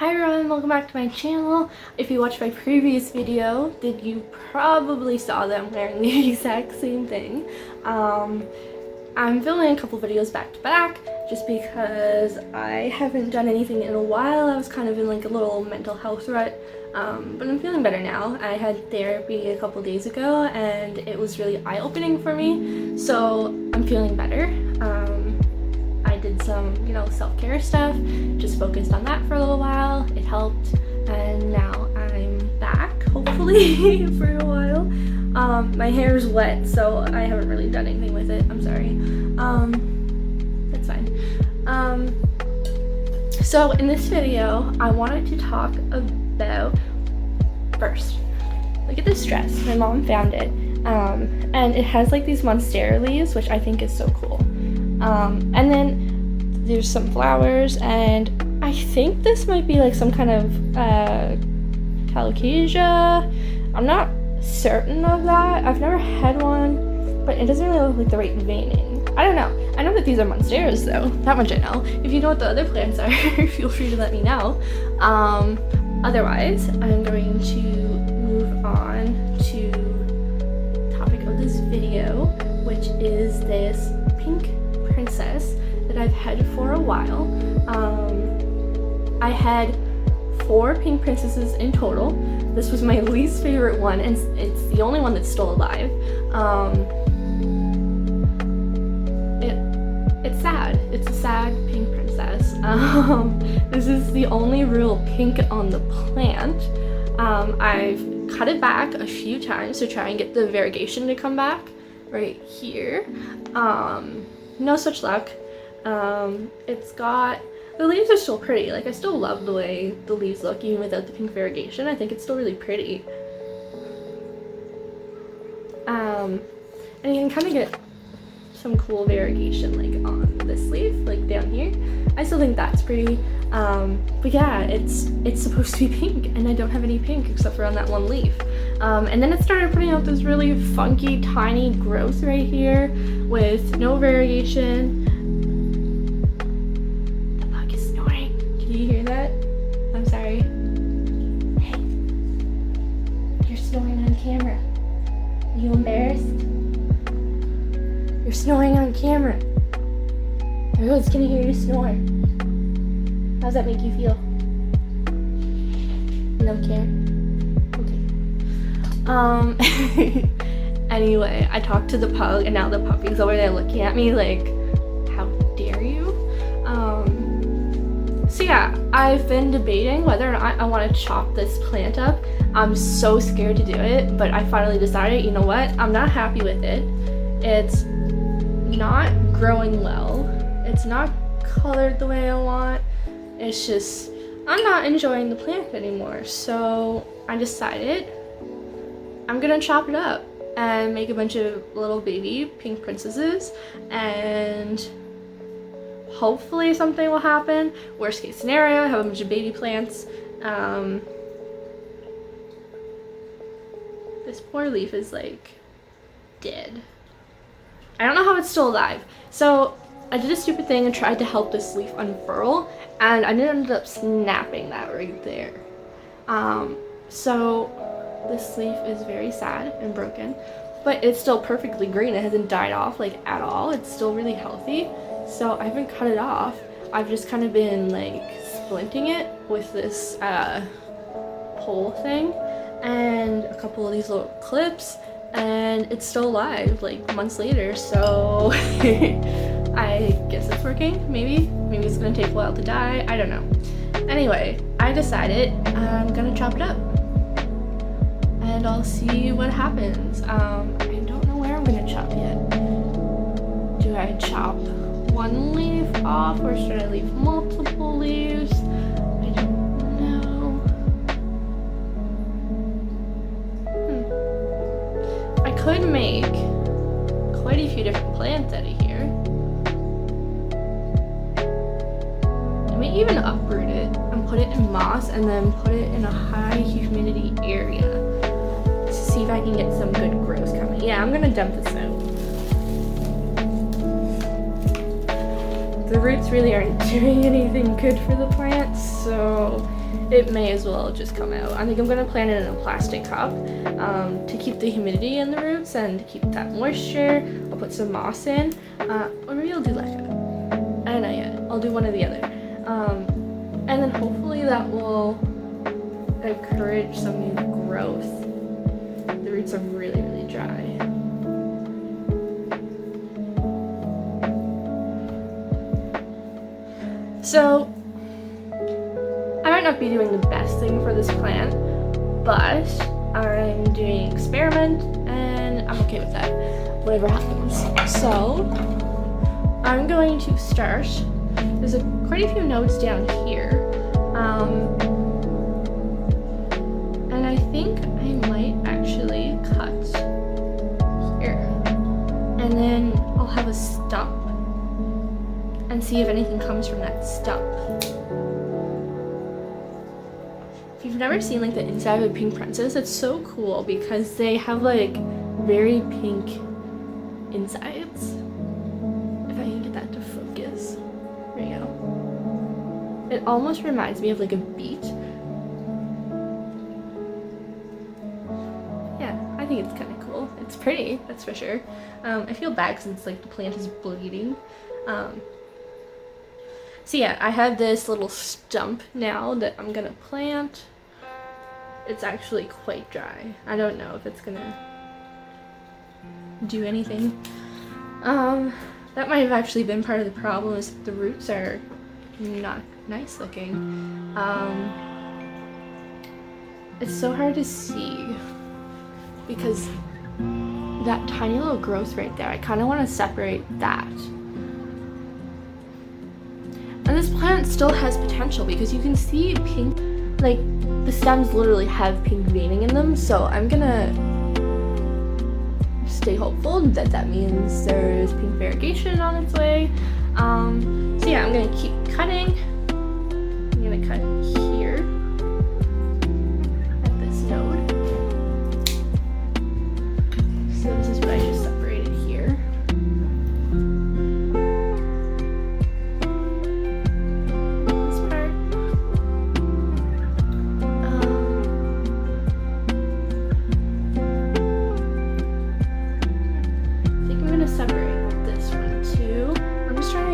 Hi everyone, welcome back to my channel. If you watched my previous video, then you probably saw that I'm wearing the exact same thing. I'm filming a couple videos back to back just because I haven't done anything in a while. I was kind of in like a little mental health rut, but I'm feeling better now. I had therapy a couple days ago and it was really eye-opening for me, so I'm feeling better. I did some, self-care stuff, just focused on that for a little while. It helped, and now I'm back, hopefully, for a while. My hair is wet, so I haven't really done anything with it. I'm sorry. That's fine. So in this video, I wanted to talk about, first, look at this dress. My mom found it, and it has like these monstera leaves, which I think is so cool. And then there's some flowers, and I think this might be like some kind of calocasia. I'm not certain of that. I've never had one, but it doesn't really look like the right veining. I don't know. I know that these are monsteras though. That much I know. If you know what the other plants are, feel free to let me know. Otherwise, I'm going to move on to the topic of this video, which is this pink princess that I've had for a while. I had 4 pink princesses in total. This was my least favorite one, and it's the only one that's still alive. It's sad. It's a sad pink princess. This is the only real pink on the plant. I've cut it back a few times to try and get the variegation to come back right here. No such luck. It's got, the leaves are still pretty. Like, I still love the way the leaves look even without the pink variegation. I think it's still really pretty. And you can kind of get some cool variegation like on this leaf, like down here. I still think that's pretty. But yeah, it's supposed to be pink, and I don't have any pink except for on that one leaf. And then it started putting out this really funky, tiny growth right here with no variegation. The bug is snoring. Can you hear that? I'm sorry. Hey, you're snoring on camera. Are you embarrassed? You're snoring on camera. Everyone's gonna hear you snore. How's that make you feel? No care? Okay. Anyway, I talked to the pug, and now the puppy's over there looking at me like, how dare you? So yeah, I've been debating whether or not I want to chop this plant up. I'm so scared to do it, but I finally decided, you know what? I'm not happy with it. It's not growing well. It's not colored the way I want. It's just, I'm not enjoying the plant anymore. So I decided I'm gonna chop it up and make a bunch of little baby pink princesses, and hopefully something will happen. Worst case scenario, I have a bunch of baby plants. This poor leaf is like dead. I don't know how it's still alive. So I did a stupid thing and tried to help this leaf unfurl, and I ended up snapping that right there. So this leaf is very sad and broken, but it's still perfectly green. It hasn't died off like at all. It's still really healthy. So I haven't cut it off. I've just kind of been like splinting it with this pole thing and a couple of these little clips, and it's still alive like months later. So I guess it's working. Maybe it's gonna take a while to die. I don't know. Anyway, I decided I'm gonna chop it up, and I'll see what happens. I don't know where I'm gonna chop yet. Do I chop one leaf off, or should I leave multiple leaves? I don't know. I could make quite a few different plants out of here. I may even uproot it and put it in moss, and then put it in a high humidity area to see if I can get some good growth coming. Yeah, I'm gonna dump this out. the roots really aren't doing anything good for the plant, so it may as well just come out. I think I'm gonna plant it in a plastic cup to keep the humidity in the roots and to keep that moisture. I'll put some moss in, or maybe I'll do leca. I don't know yet. I'll do one or the other. And then hopefully that will encourage some new growth. The roots are really, really dry. So, I might not be doing the best thing for this plant, but I'm doing an experiment and I'm okay with that, whatever happens. So, I'm going to start, there's quite a few nodes down here, and I think I might actually cut here, and then I'll have a stump and see if anything comes from that stump. If you've never seen like the inside of a pink princess, it's so cool because they have like very pink insides. If I can get that to focus. There you go. It almost reminds me of like a beet. Yeah, I think it's kind of cool. It's pretty, that's for sure. I feel bad because it's like the plant is bleeding. So yeah, I have this little stump now that I'm gonna plant. It's actually quite dry. I don't know if it's gonna do anything. That might have actually been part of the problem, is that the roots are not nice looking. It's so hard to see because that tiny little growth right there, I kind of want to separate that. And this plant still has potential because you can see pink, like the stems literally have pink veining in them, so I'm gonna stay hopeful that that means there's pink variegation on its way. So yeah, I'm gonna keep cutting. I'm gonna cut here at this node. So this is what I just separated here.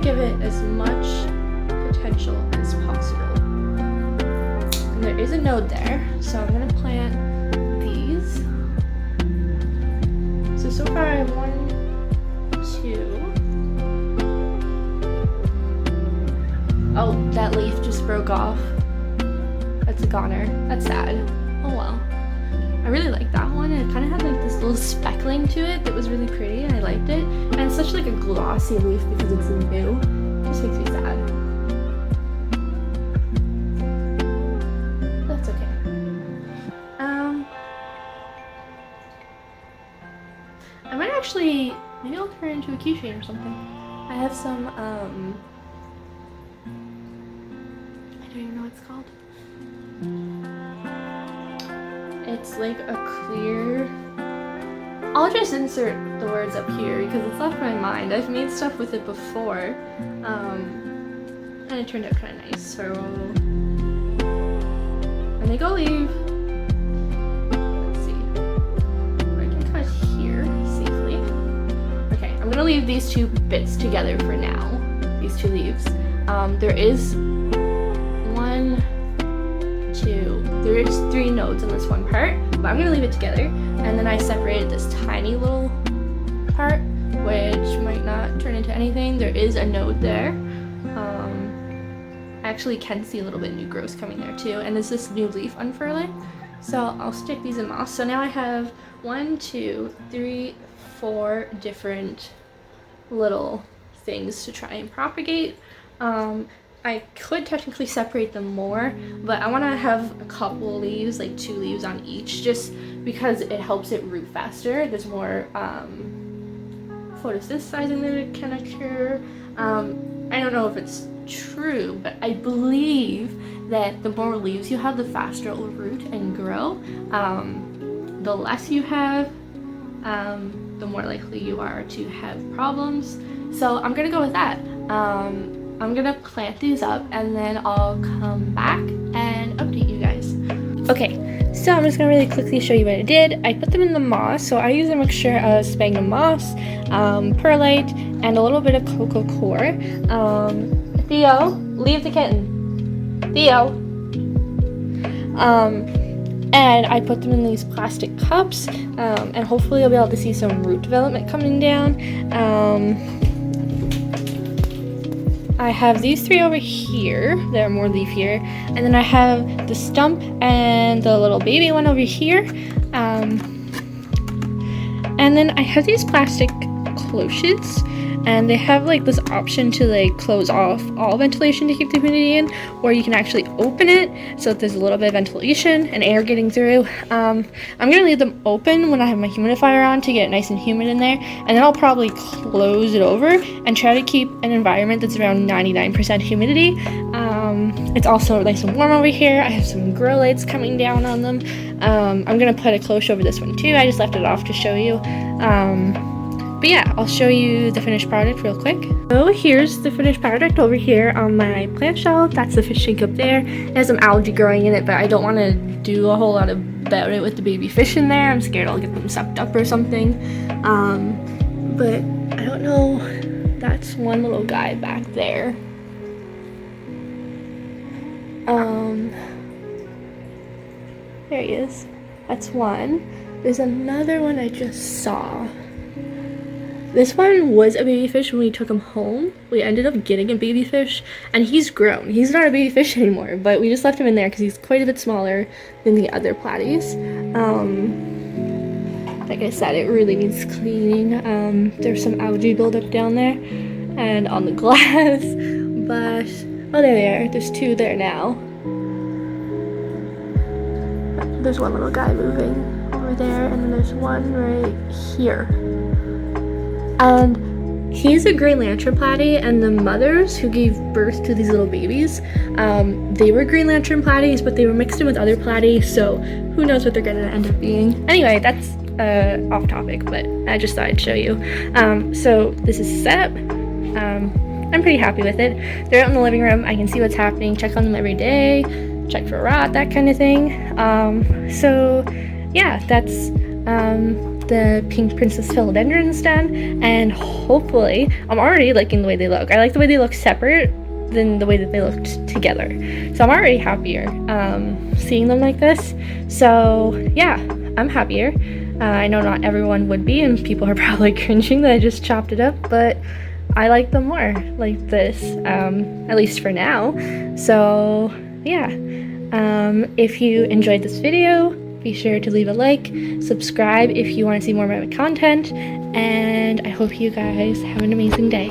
Give it as much potential as possible. And there is a node there, so I'm gonna plant these. So far I have 1, 2. Oh, that leaf just broke off. That's a goner. That's sad. Oh well. I really like that one. It kind of had like this little speckling to it that was really pretty, and I liked it. And it's such like a glossy leaf because it's new. It just makes me sad. That's okay. I might actually, maybe I'll turn it into a keychain or something. I have some, I don't even know what it's called. It's like a clear, I'll just insert the words up here because it's left my mind. I've made stuff with it before, and it turned out kind of nice. So, and they go leave. Let's see. I can cut here safely. Okay, I'm gonna leave these two bits together for now. These two leaves. There is 1, 2. There is 3 nodes in this one part, but I'm gonna leave it together. And then I separated this tiny little part, which might not turn into anything. There is a node there. I actually can see a little bit of new growth coming there too. And there's this new leaf unfurling. So I'll stick these in moss. So now I have 1, 2, 3, 4 different little things to try and propagate. I could technically separate them more, but I want to have a couple leaves, like 2 leaves on each, just because it helps it root faster. There's more photosynthesizing that it can occur. I don't know if it's true, but I believe that the more leaves you have, the faster it will root and grow. The less you have, the more likely you are to have problems. So I'm gonna go with that. I'm gonna plant these up and then I'll come back and update you guys. Okay, so I'm just gonna really quickly show you what I did. I put them in the moss, so I use a mixture of sphagnum moss, perlite, and a little bit of coco coir. Theo, leave the kitten. Theo. And I put them in these plastic cups, and hopefully you'll be able to see some root development coming down. I have these 3 over here. They're more leafier. And then I have the stump and the little baby one over here. And then I have these plastic cloches, and they have like this option to like close off all ventilation to keep the humidity in, or you can actually open it so that there's a little bit of ventilation and air getting through. I'm gonna leave them open when I have my humidifier on to get nice and humid in there, and then I'll probably close it over and try to keep an environment that's around 99% humidity. It's also nice and warm over here. I have some grow lights coming down on them. I'm gonna put a cloche over this one too. I just left it off to show you. But yeah, I'll show you the finished product real quick. So here's the finished product over here on my plant shelf. That's the fish tank up there. It has some algae growing in it, but I don't want to do a whole lot about it with the baby fish in there. I'm scared I'll get them sucked up or something. But I don't know. That's one little guy back there. There he is. That's one. There's another one I just saw. This one was a baby fish when we took him home. We ended up getting a baby fish, and he's grown. He's not a baby fish anymore, but we just left him in there because he's quite a bit smaller than the other platies. Like I said, it really needs cleaning. There's some algae buildup down there and on the glass, but oh, there they are. There's 2 there now. There's one little guy moving over there, and then there's one right here. And he's a Green Lantern platy, and the mothers who gave birth to these little babies, they were Green Lantern platies, but they were mixed in with other platies, so who knows what they're gonna end up being. Anyway, that's off topic, but I just thought I'd show you. So this is set up. I'm pretty happy with it. They're out in the living room. I can see what's happening, check on them every day, check for rot, that kind of thing. So yeah, that's the pink princess philodendrons done, and hopefully I'm already liking the way they look. I like the way they look separate than the way that they looked together, so I'm already happier seeing them like this. So yeah, I'm happier. I know not everyone would be, and people are probably cringing that I just chopped it up, but I like them more like this, at least for now. So yeah, if you enjoyed this video, be sure to leave a like, subscribe if you want to see more of my content, and I hope you guys have an amazing day.